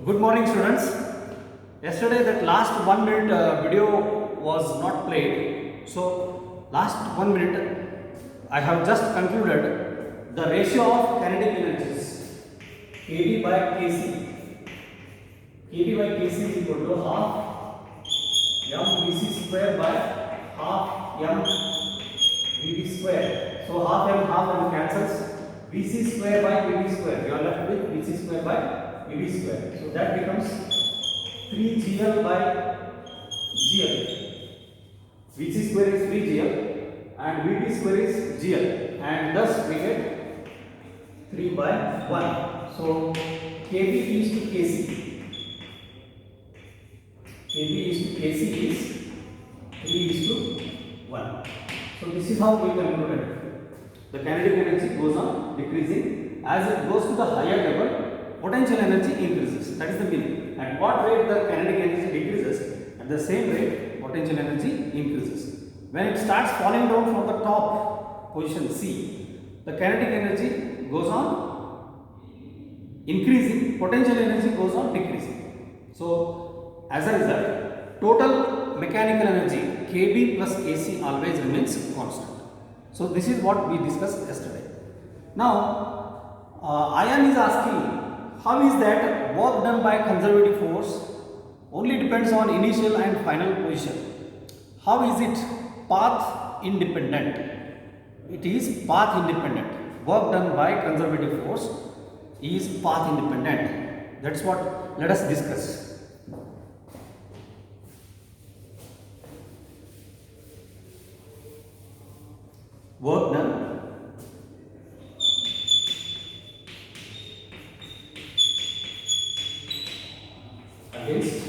Good morning, students. Yesterday, that last 1 minute video was not played. So, last 1 minute, I have just concluded the ratio of kinetic energies kB by kc. kB by kc is equal to half mvc square by half m vb square. So, half m cancels. vc square by vb square. You are left with vc square by vb square. So that becomes 3gl by gl. vc square is 3gl and vb square is gl, and thus we get 3 by 1. So kb is to kc. kb is to kc is 3 is to 1. So this is how we concluded. The kinetic energy goes on decreasing. As it goes to the higher level, potential energy increases. That is the meaning. At what rate the kinetic energy decreases, at the same rate potential energy increases. When it starts falling down from the top position C, the kinetic energy goes on increasing, potential energy goes on decreasing. So as a result, total mechanical energy kB plus kc always remains constant. So this is what we discussed yesterday. Now Ian is asking, how is that work done by conservative force only depends on initial and final position? How is it path independent? It is path independent. Work done by conservative force is path independent. That's what let us discuss. Work done against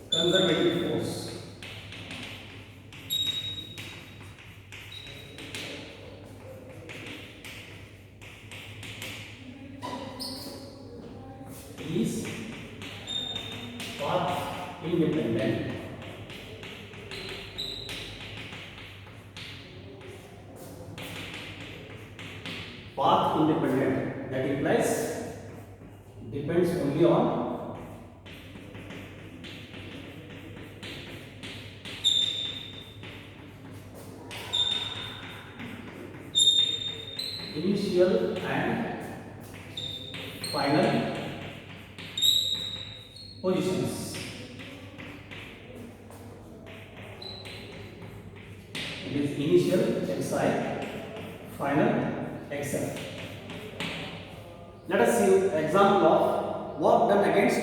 conservative force is path independent. Path independent, that implies depends only on initial and final positions. It is initial xi, final xf. Let us see example of work done against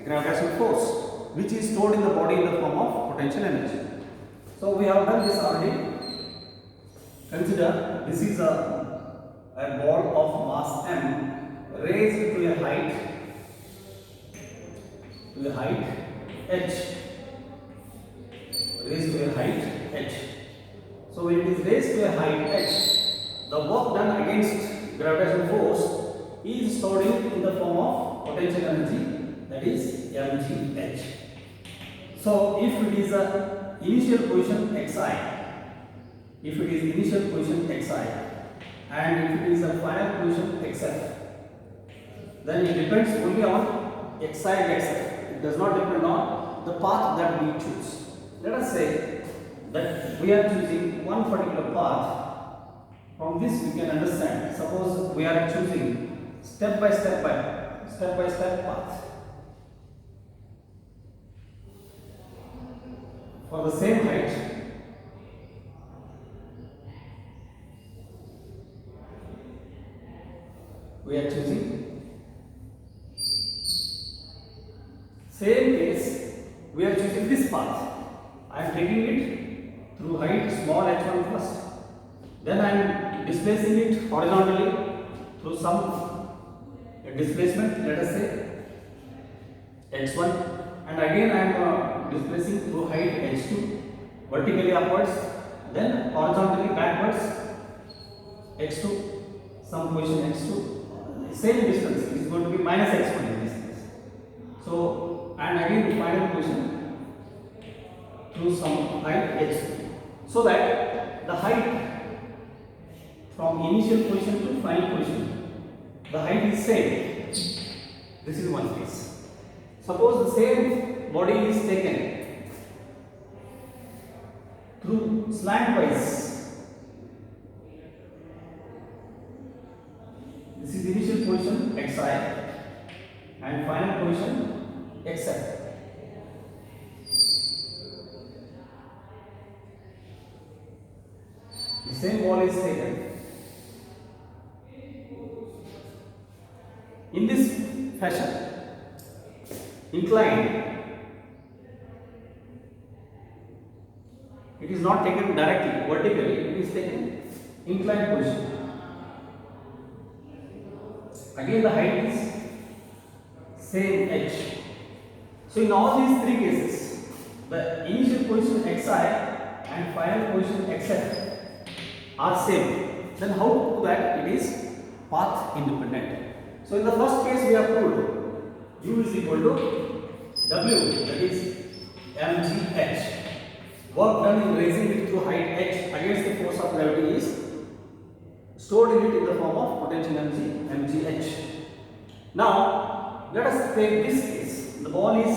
gravitational force, which is stored in the body in the form of potential energy. So we have done this already. Consider this is a ball of mass m raised to a height h. Raised to a height h. So when it is raised to a height h, the work done against gravitational force is stored in the form of potential energy, that is mgh. So if it is a initial position xi, and if it is a final position xf, then it depends only on xi and xf. It does not depend on the path that we choose. Let us say that we are choosing one particular path. From this we can understand, suppose we are choosing step by step path for the same height. We are choosing same case, we are choosing this path. I am taking it through height small h1 first, then I am displacing it horizontally through some displacement, let us say x1, and again I am displacing through height h2 vertically upwards, then horizontally backwards x2, some position x2, same distance is going to be minus x1 in this case. So and again the final position through some height h2, so that the height from initial position to final position the height is same. This is one case. Suppose the same body is taken through slantwise. This is initial position xi and final position xf. The same ball is taken in this fashion, inclined. It is not taken directly, vertically, it is taken inclined position. Again the height is same h. So in all these three cases, the initial position xi and final position xf are same. Then how to prove that it is path independent? So in the first case we have proved u is equal to w, that is mgh. Work done in raising it to height h against the force of gravity is stored in it in the form of potential energy mgh. Now let us take this case. The ball is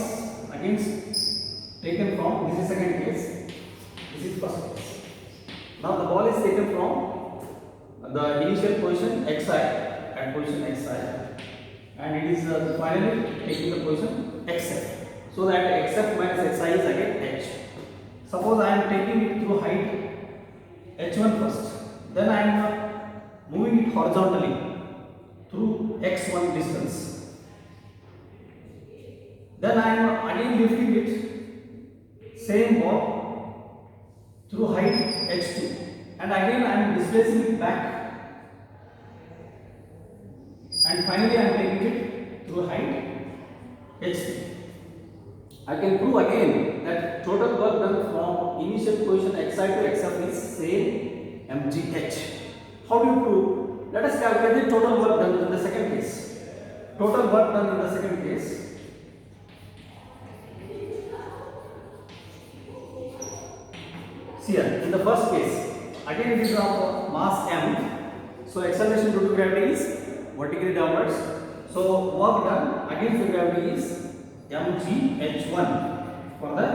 taken from, this is second case, this is first case. Now the ball is taken from the initial position xi at position xi, and it is finally taking the position xf. So that xf minus xi is again h. Suppose I am taking it through height h1 first, then I am moving it horizontally through x1 distance. Then I am again lifting it, same ball, through height h2, and again I am displacing it back, and finally I am taking it through height h3. I can prove again that total work done from initial position xi to xf is same mgh. How do you prove? Let us calculate the total work done in the second case. Total work done in the second case. See here, in the first case, again it is of mass m. So acceleration due to gravity is vertically downwards. So work done against the gravity is mgh1 for the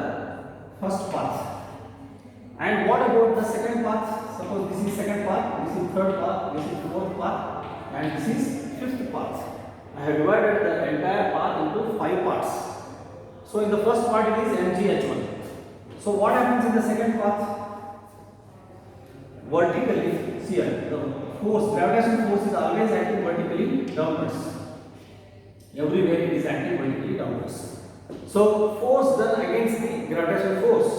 first path. And what about the second path? Suppose this is second path, this is third path, this is fourth path, and this is fifth path. I have divided the entire path into 5 parts. So in the first part it is mgh1. So what happens in the second path? Vertically, see here, the force, gravitational force is always acting vertically downwards. Everywhere it is acting vertically downwards. So force done against the gravitational force,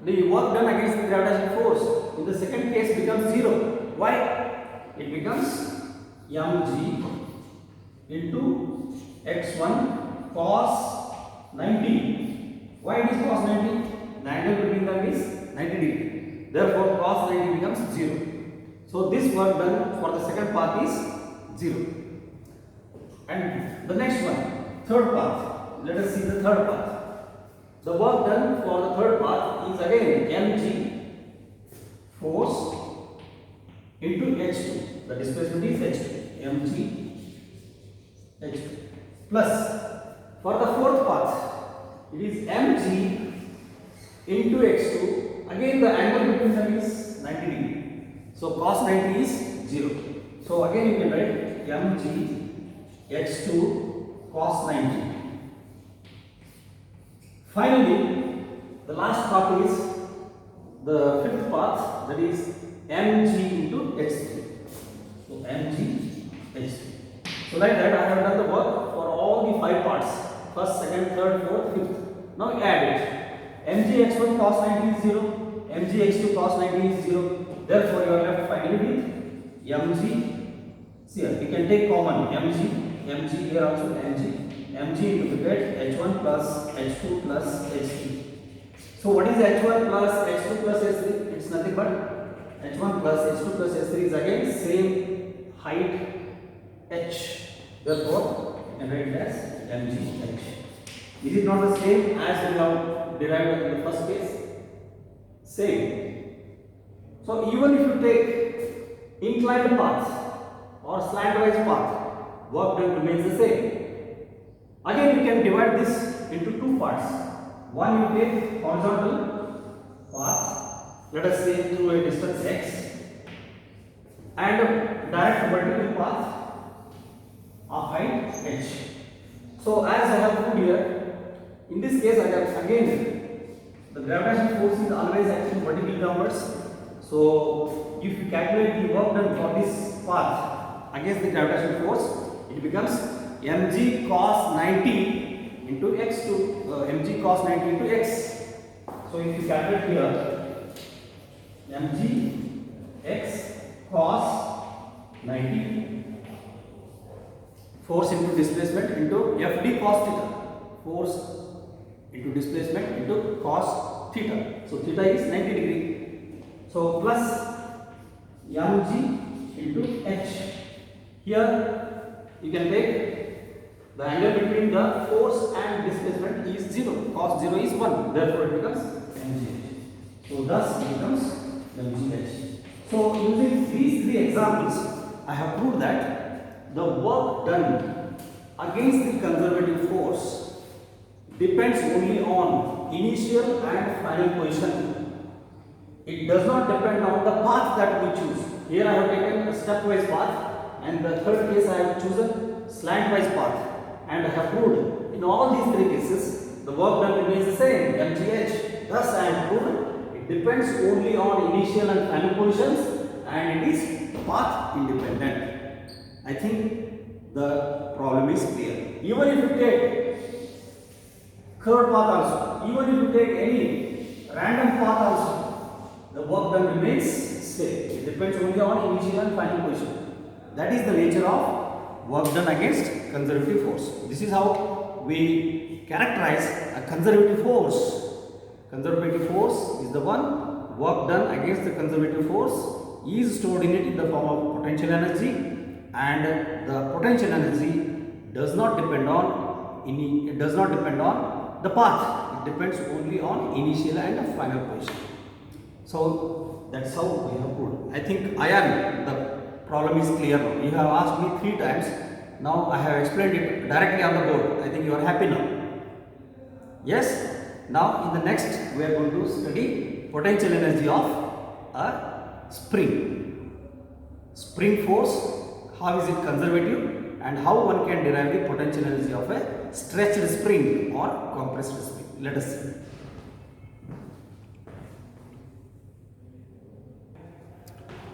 the work done against the gravitational force in the second case becomes 0. Why? It becomes mg into x1 cos 90. Why it is cos 90? The angle between them is 90 degree. Therefore cos 90 becomes 0. So this work done for the second path is 0. And the next one, third path. Let us see the third path. The work done for the third path is again mg force into h2. The displacement is h2. mg h2 plus for the fourth path it is mg into x2. Again the angle between them is 90 degree. So cos 90 is 0. So again you can write mg x2 cos 90. Finally, the last part is the fifth path, that is mg into h3. So mg h3. So like that I have done the work for all the 5 parts. First, second, third, fourth, fifth. Now add it. mg x1 cos 90 is 0. mg x2 cos 90 is 0. Therefore you are left finally with mg. See here, you can take common mg here also mg into bracket h1 plus h2 plus h3. So what is h1 plus h2 plus h3? It's nothing but h1 plus h2 plus h3 is again same height h. Therefore you can write it as mgh. Is it not the same as we have derived in the first case? Same. So even if you take inclined path or slantwise path, work done remains the same. Again, you can divide this into two parts. One, you take horizontal path, let us say through a distance x, and direct vertical path of height h. So as I have put here, in this case, again the gravitational force is always acting vertically downwards. So if you calculate the work done for this path against the gravitational force, it becomes mg cos 90 into x to mg cos 90 into x. So if you calculate here, mg x cos 90, force into displacement into fd cos theta, force into displacement into cos theta. So theta is 90 degree. So plus mg into h. Here you can take the angle between the force and displacement is 0. Cos 0 is 1. Therefore it becomes mgh. So thus it becomes mgh. So using these three examples, I have proved that the work done against the conservative force depends only on initial and final position. It does not depend on the path that we choose. Here I have taken a stepwise path, and the third case I have chosen slantwise path, and I have proved in all these three cases the work done remains the same, mgh. Thus I have proved it depends only on initial and final positions, and it is path independent. I think the problem is clear. Even if you take curved path also, even if you take any random path also, the work done remains same. It depends only on initial and final position. That is the nature of work done against conservative force. This is how we characterize a conservative force. Conservative force is the one work done against the conservative force is stored in it in the form of potential energy, and the potential energy does not depend on the path. It depends only on initial and final position. So that's how we have proved. I think the problem is clear now. You have asked me 3 times. Now I have explained it directly on the board. I think you are happy now. Yes? Now in the next we are going to study potential energy of a spring. Spring force, how is it conservative, and how one can derive the potential energy of a stretched spring or compressed spring. Let us see.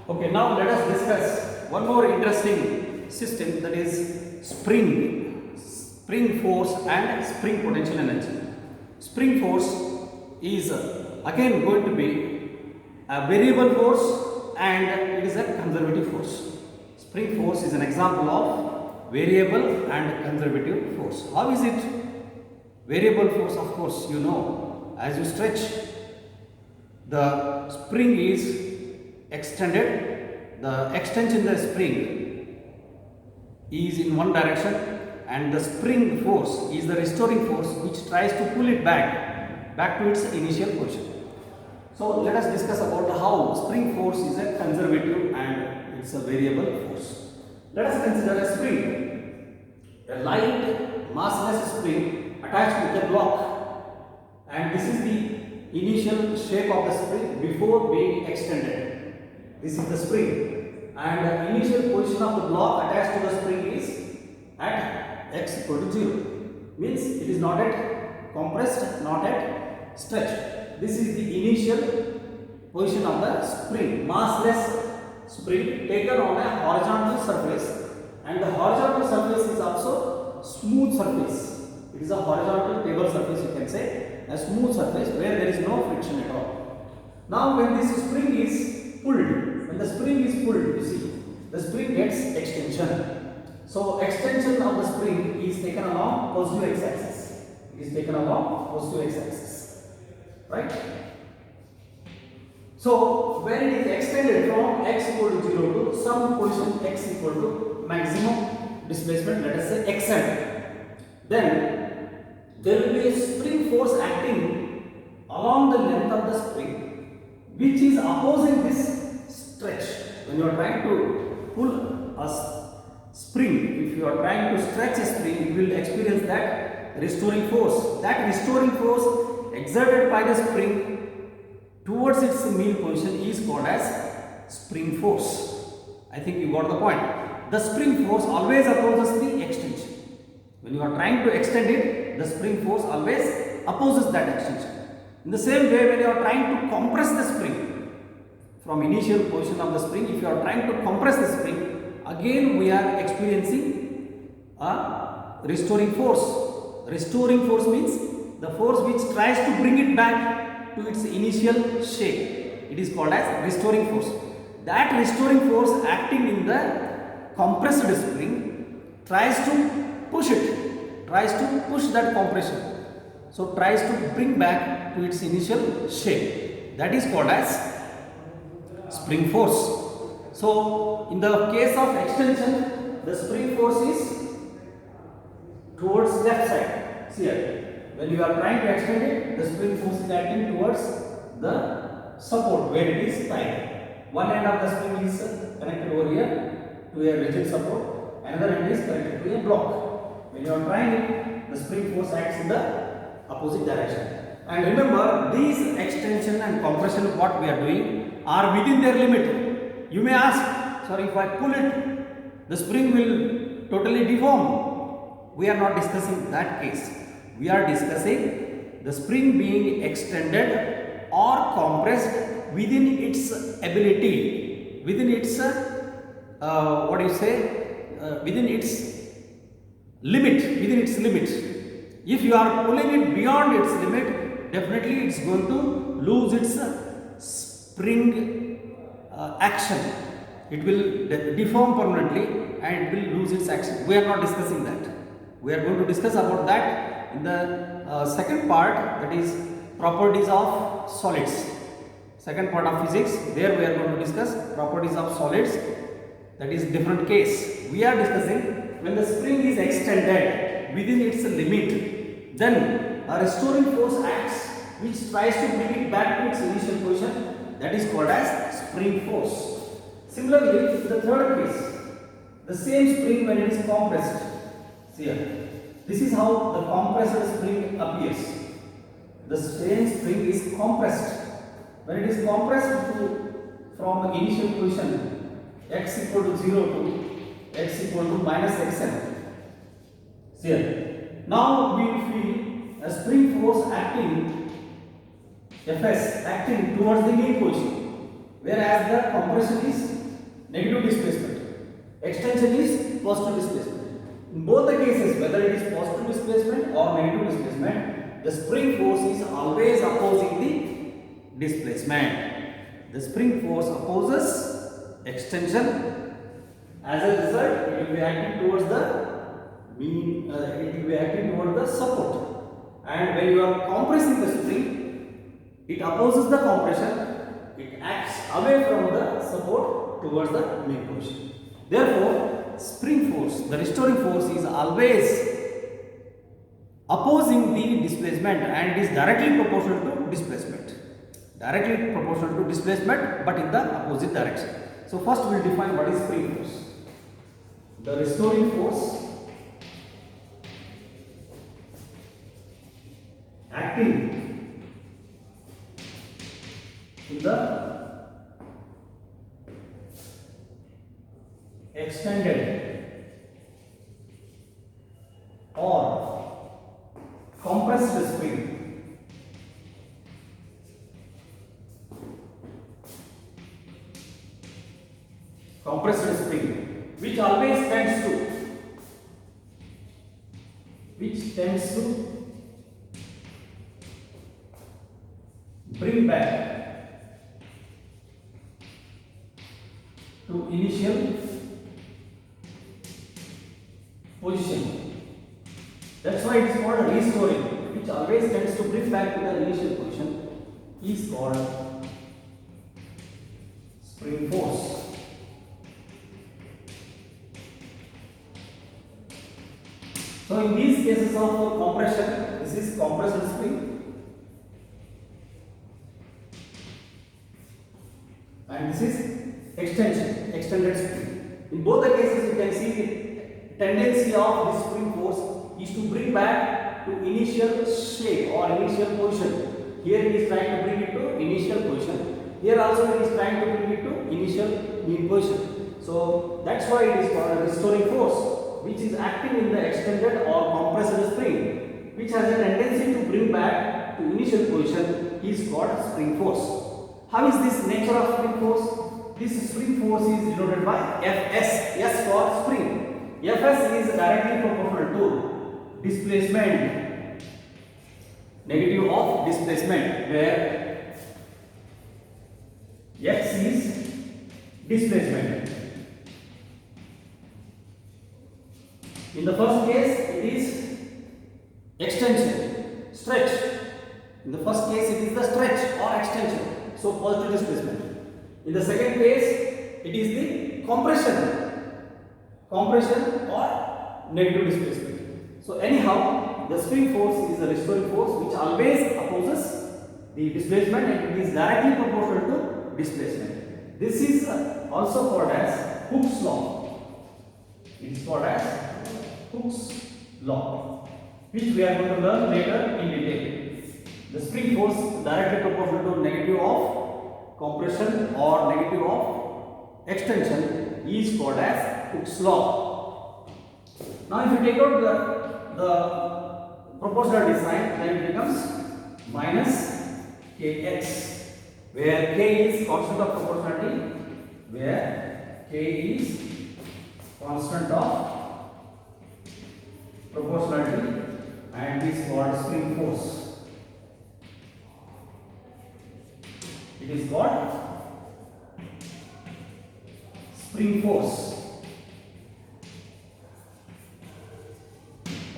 Okay, now let us discuss one more interesting system, that is spring force and spring potential energy. Spring force is again going to be a variable force, and it is a conservative force. Spring force is an example of variable and conservative force. How is it variable force? Of course, you know, as you stretch, the spring is extended. The extension in the spring is in one direction, and the spring force is the restoring force which tries to pull it back to its initial position. So let us discuss about how spring force is a conservative and it's a variable force. Let us consider a spring, a light massless spring attached with a block, and this is the initial shape of the spring before being extended. This is the spring, and the initial position of the block attached to the spring is at x equal to 0. Means it is not at compressed, not at stretched. This is the initial position of the spring, massless spring taken on a horizontal surface, and the horizontal surface is also smooth surface. It is a horizontal table surface, you can say, a smooth surface where there is no friction at all. Now when this spring is pulled, when the spring is pulled, you see, the spring gets extension. So extension of the spring is taken along positive x-axis. It is taken along positive x-axis, right? So when it is extended from x equal to 0 to some position x equal to maximum displacement, let us say xm, then there will be a spring force acting along the length of the spring, which is opposing this stretch. When you are trying to pull a spring, if you you are trying to stretch a spring, you will experience that restoring force. That restoring force exerted by the spring towards its mean position is called as spring force. I think you got the point. The spring force always opposes the extension. When you are trying to extend it, the spring force always opposes that extension. In the same way, when you are trying to compress the spring from initial position of the spring, if you are trying to compress the spring, again we are experiencing a restoring force. Restoring force means the force which tries to bring it back to its initial shape. It is called as restoring force. That restoring force acting in the compressed spring tries to push it, tries to push that compression. So tries to bring back to its initial shape. That is called as spring force. So in the case of extension, the spring force is towards left side. See here, when you are trying to extend it, the spring force is acting towards the support where it is tied. One end of the spring is connected over here to a rigid support, another end is connected to a block. When you are trying it, the spring force acts in the opposite direction. And remember, these extension and compression what we are doing are within their limit. You may ask, sorry, if I pull it, the spring will totally deform. We are not discussing that case. We are discussing the spring being extended or compressed within its ability, within its within its limit, within its limit. If you are pulling it beyond its limit, definitely it's going to lose its spring action. It will deform permanently and it will lose its action. We are not discussing that. We are going to discuss about that in the second part, that is properties of solids. Second part of physics, there we are going to discuss properties of solids. That is different case. We are discussing when the spring is extended within its limit, then a restoring force acts which tries to bring it back to its initial position. That is called as spring force. Similarly, the third case, the same spring when it is compressed. See here, this is how the compressed spring appears. The same spring is compressed. When it is compressed from initial position x equal to 0 to x equal to minus xn. See here, now we will feel a spring force acting, Fs acting towards the mean position, whereas the compression is negative displacement, extension is positive displacement. In both the cases, whether it is positive displacement or negative displacement, the spring force is always opposing the displacement. The spring force opposes extension. As a result, it will be acting towards the mean, it will be acting towards the support. And when you are compressing the spring, it opposes the compression. It acts away from the support towards the mean position. Therefore, spring force, the restoring force, is always opposing the displacement and it is directly proportional to displacement. Directly proportional to displacement, but in the opposite direction. So first we will define what is spring force. The restoring force acting in the extended or compressed spring which always tends to bring back to initial position. That's why it's called a restoring, which always tends to bring back to the initial position, is called spring force. So in these cases of compression, this is compressed spring and this is extended spring. In both the cases you can see tendency of this spring force is to bring back to initial shape or initial position. Here it is trying to bring it to initial position. Here also it is trying to bring it to initial mean position. So that's why it is called a restoring force, which is acting in the extended or compressed spring, which has a tendency to bring back to initial position, is called spring force. How is this nature of spring force? This spring force is denoted by Fs, S for spring. Fs is directly proportional to displacement, negative of displacement, where x is displacement. In the first case, it is extension, stretch. In the first case, it is the stretch or extension. So positive displacement. In the second case, it is the compression or negative displacement. So anyhow, the spring force is a restoring force which always opposes the displacement and it is directly proportional to displacement. This is also called as Hooke's law. It is called as Hooke's law, which we are going to learn later in detail. The spring force directly proportional to negative of compression or negative of extension is called as Hooke's law. Now if you take out the proportionality sign, then it becomes minus kx, where k is constant of proportionality, where k is constant of proportionality and is called spring force. It is called spring force.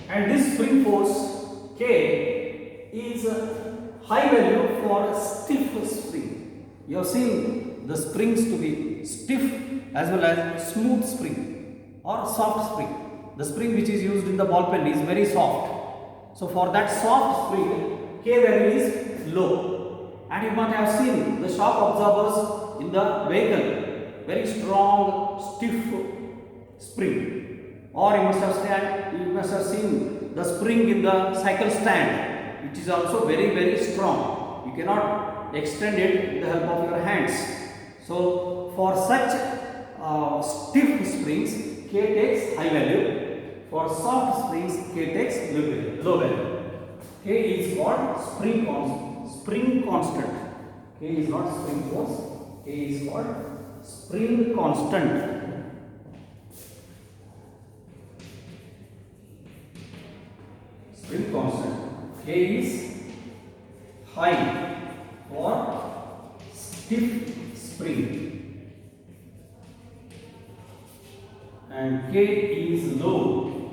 And this spring force K is a high value for stiff spring. You have seen the springs to be stiff as well as smooth spring or soft spring. The spring which is used in the ball pen is very soft. So for that soft spring, K value is low. And you might have seen the shock absorbers in the vehicle, very strong, stiff spring. Or you must have seen the spring in the cycle stand, which is also very, very strong. You cannot extend it with the help of your hands. So for such stiff springs, K takes high value. For soft springs, K takes low value. K is called spring constant. K is not spring force. K is called spring constant. Spring constant. K is high for stiff spring and K is low,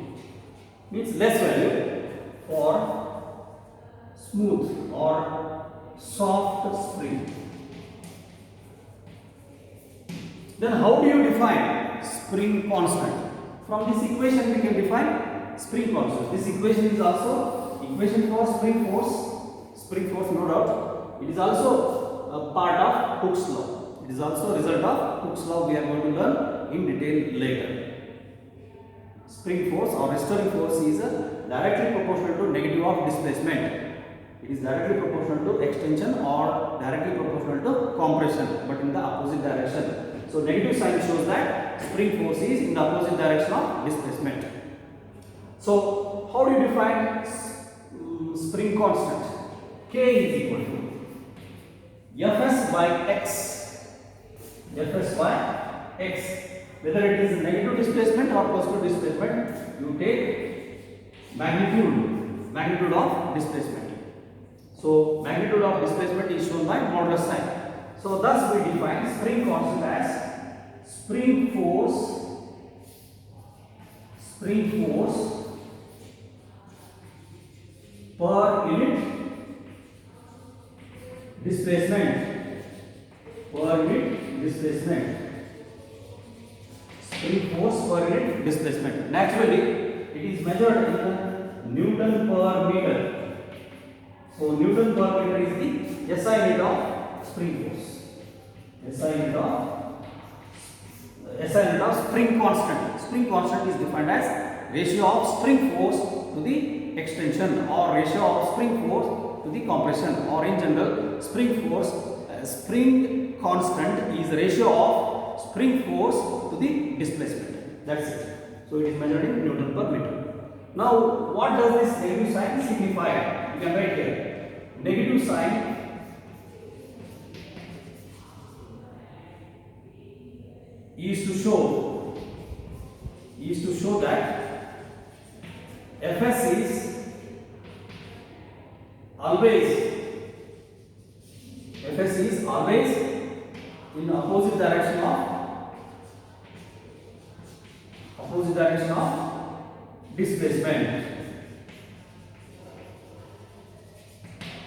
means less value for smooth or soft spring. Then how do you define spring constant? From this equation we can define spring constant. This equation is also equation for spring force no doubt. It is also a part of Hooke's law. It is also a result of Hooke's law we are going to learn in detail later. Spring force or restoring force is directly proportional to negative of displacement. It is directly proportional to extension or directly proportional to compression, but in the opposite direction. So negative sign shows that spring force is in the opposite direction of displacement. So how do you define spring constant? K is equal to Fs by x. Fs by x. Whether it is negative displacement or positive displacement, you take magnitude of displacement. So magnitude of displacement is shown by modulus sign. So thus we define spring constant as spring force per unit displacement. Spring force per unit displacement. Naturally, it is measured in Newton per meter. So Newton per meter is the SI unit of spring force. SI unit of SI unit of spring constant. Spring constant is defined as ratio of spring force to the extension or ratio of spring force to the compression, or in general spring force, spring constant is ratio of spring force to the displacement. That's it. So it is measured in Newton per meter. Now what does this negative sign signify? You can write here. Negative sign is to show that Fs is always in opposite direction of displacement.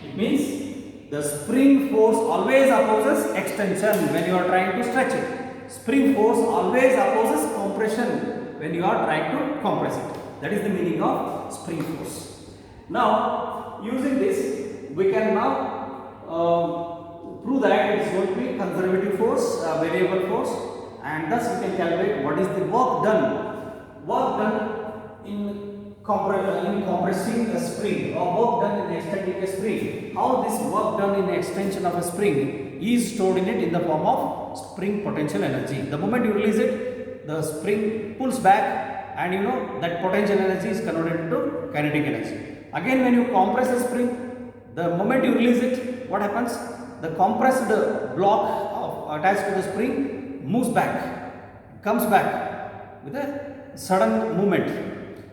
It means the spring force always opposes extension when you are trying to stretch it. Spring force always opposes compression when you are trying to compress it. That is the meaning of spring force. Now, using this, we can now prove that it is going to be conservative force, variable force, and thus we can calculate what is the work done. Work done in compressing a spring, or work done in extending a spring. How this work done in extension of a spring is stored in it in the form of spring potential energy. The moment you release it, the spring pulls back, and you know that potential energy is converted into kinetic energy. Again, when you compress a spring, the moment you release it, what happens? The compressed block attached to the spring moves back, comes back with a sudden movement.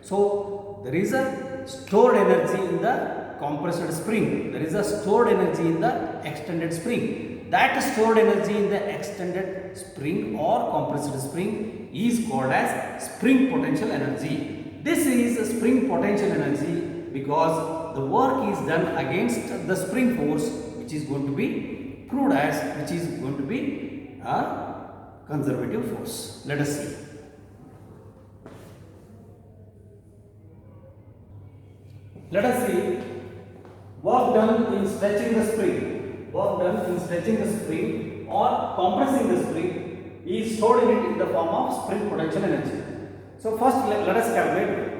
So there is a stored energy in the compressed spring, there is a stored energy in the extended spring. That stored energy in the extended spring or compressed spring is called as spring potential energy. This is spring potential energy because the work is done against the spring force, which is going to be proved as, which is going to be a conservative force. Let us see. Let us see work done in stretching the spring. Work done in stretching the spring or compressing the spring is stored in it in the form of spring potential energy. So first let us calculate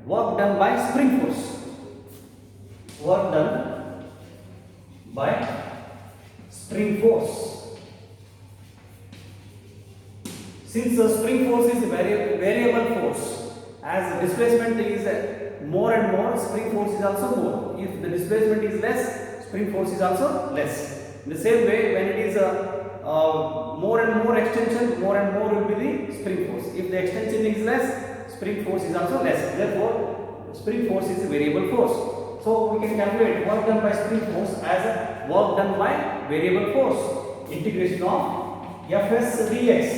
work done by spring force. Work done by spring force. Since the spring force is a variable force, as displacement is more and more, spring force is also more. If the displacement is less, spring force is also less. In the same way, when it is more and more extension, more and more will be the spring force. If the extension is less, spring force is also less. Therefore, spring force is a variable force. So we can calculate work done by spring force as a work done by variable force. Integration of Fs dx.